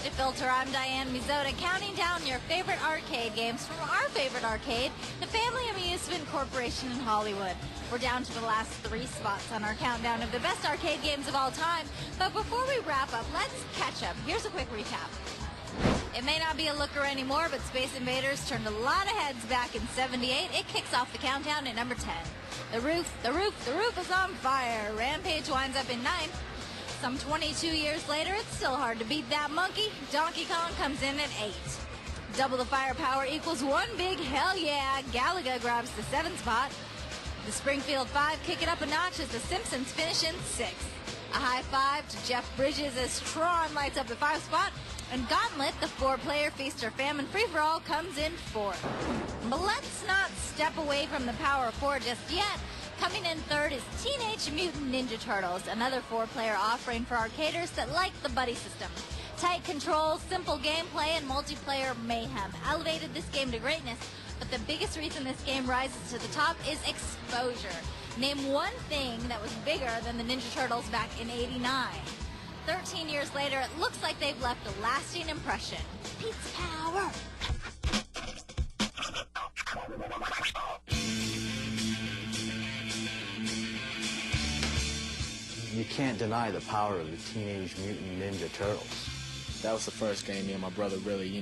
Hey Filter, I'm Diane Mizota, counting down your favorite arcade games from our favorite arcade, the Family Amusement Corporation in Hollywood. We're down to the last 3 spots on our countdown of the best arcade games of all time, but before we wrap up, let's catch up. Here's a quick recap. It may not be a looker anymore, but Space Invaders turned a lot of heads back in '78. It kicks off the countdown at number 10. The roof is on fire. Rampage winds up in 9th. Some 22 years later, it's still hard to beat that monkey. Donkey Kong comes in at 8. Double the firepower equals one big hell yeah. Galaga grabs the 7th spot. The Springfield 5 kick it up a notch as the Simpsons finish in 6th. A high five to Jeff Bridges as Tron lights up the 5th spot. And Gauntlet, the 4-player feast or famine free-for-all, comes in 4th. But let's not step away from the power of 4 just yet. Coming in 3rd is Teenage Mutant Ninja Turtles, another 4-player offering for arcaders that like the buddy system. Tight controls, simple gameplay, and multiplayer mayhem elevated this game to greatness, but the biggest reason this game rises to the top is exposure. Name one thing that was bigger than the Ninja Turtles back in '89. 13 years later, it looks like they've left a lasting impression. Pizza power! You can't deny the power of the Teenage Mutant Ninja Turtles. That was the first game me and my brother really,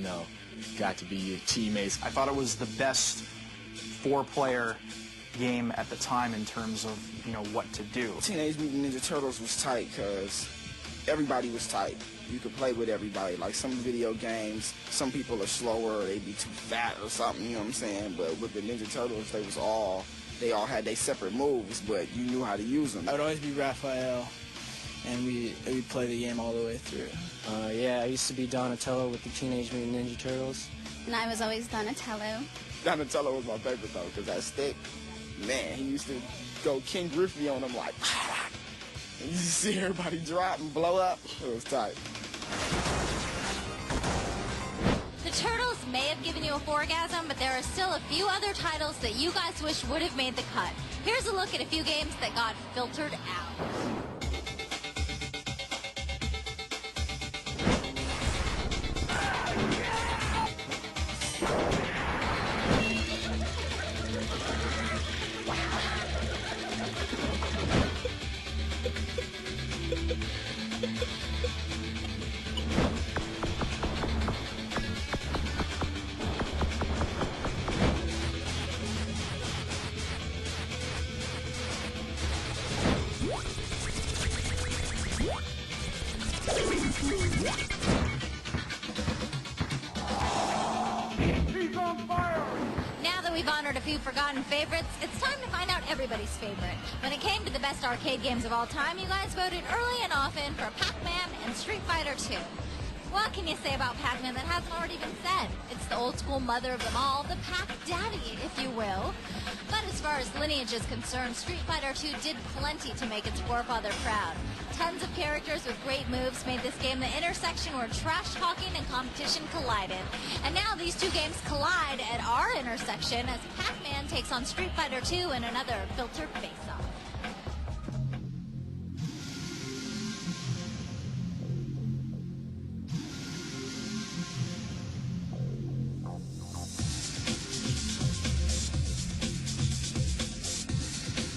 got to be teammates. I thought it was the best 4-player game at the time in terms of, what to do. Teenage Mutant Ninja Turtles was tight because everybody was tight. You could play with everybody. Like some video games, some people are slower, or they'd be too fat or something, you know what I'm saying? But with the Ninja Turtles, they all had their separate moves, but you knew how to use them. I would always be Raphael, and we'd play the game all the way through. Yeah, I used to be Donatello with the Teenage Mutant Ninja Turtles. And I was always Donatello. Donatello was my favorite, though, because that stick, man, he used to go King Griffey on him like, and you just see everybody drop and blow up. It was tight. The Turtles may have given you a orgasm, but there are still a few other titles that you guys wish would have made the cut. Here's a look at a few games that got filtered out. Now that we've honored a few forgotten favorites, it's time to find out everybody's favorite. When it came to the best arcade games of all time, you guys voted early and often for Pac-Man and Street Fighter 2. What can you say about Pac-Man that hasn't already been said? It's the old school mother of them all, the Pac-Daddy, if you will. But as far as lineage is concerned, Street Fighter 2 did plenty to make its forefather proud. Tons of characters with great moves made this game the intersection where trash talking and competition collided. And now these two games collide at our intersection as Pac-Man takes on Street Fighter 2 in another filtered face-off.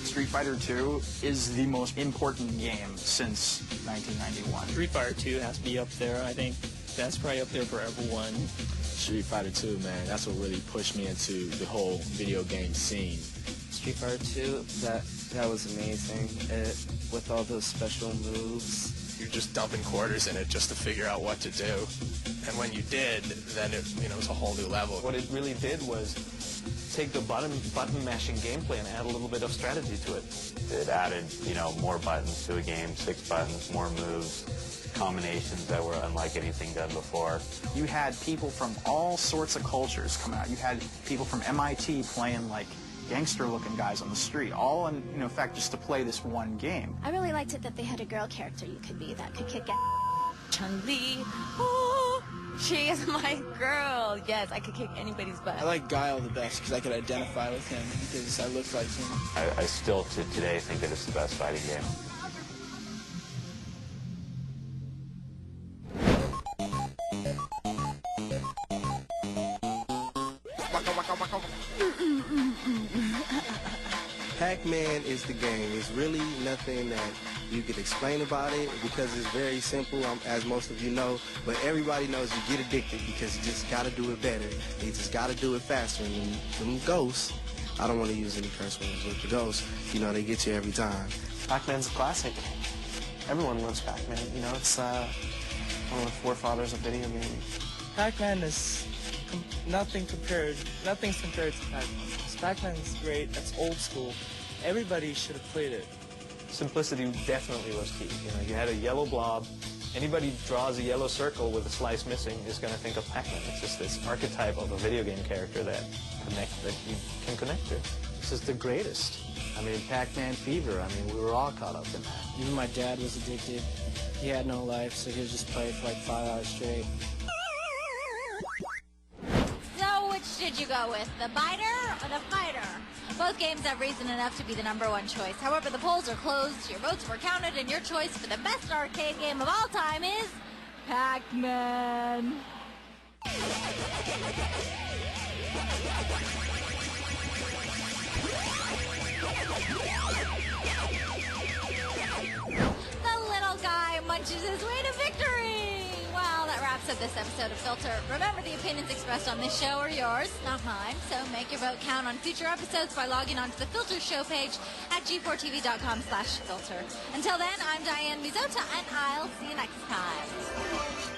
Street Fighter 2 is the most important game since 1991. Street Fighter 2 has to be up there. I think that's probably up there for everyone. Street Fighter 2, man, that's what really pushed me into the whole video game scene. Street Fighter 2, that was amazing. With all those special moves. You're just dumping quarters in it just to figure out what to do. And when you did, then it was a whole new level. What it really did was take the button mashing gameplay and add a little bit of strategy to it. It added, more buttons to a game, 6 buttons, more moves, combinations that were unlike anything done before. You had people from all sorts of cultures come out. You had people from MIT playing like gangster-looking guys on the street, all in fact just to play this one game. I really liked it that they had a girl character you could be that could kick ass. Chun-Li, oh, she is my girl. Yes, I could kick anybody's butt. I like Guile the best because I could identify with him because I look like him. I still to today think that it's the best fighting game. Pac-Man is the game. It's really nothing that you could explain about it because it's very simple, as most of you know. But everybody knows you get addicted because you just got to do it better. You just got to do it faster. And them ghosts, I don't want to use any curse words, but the ghosts, you know, they get you every time. Pac-Man's a classic. Everyone loves Pac-Man. You know, it's one of the forefathers of video gaming. Pac-Man is nothing's compared to Pac-Man. Pac-Man's great. That's old school. Everybody should have played it. Simplicity definitely was key. You know, you had a yellow blob. Anybody draws a yellow circle with a slice missing is going to think of Pac-Man. It's just this archetype of a video game character that you can connect to. This is the greatest. I mean, Pac-Man fever. I mean, we were all caught up in that. Even my dad was addicted. He had no life, so he would just play for like 5 hours straight. So which should you go with, the biter or the fighter? Both games have reason enough to be the #1 choice. However, the polls are closed, your votes were counted, and your choice for the best arcade game of all time is Pac-Man. The little guy munches his way to victory. Well, that wraps up this episode of Filter. Remember, the opinions expressed on this show are yours, not mine. So make your vote count on future episodes by logging on to the Filter show page at g4tv.com/filter. Until then, I'm Diane Mizota, and I'll see you next time.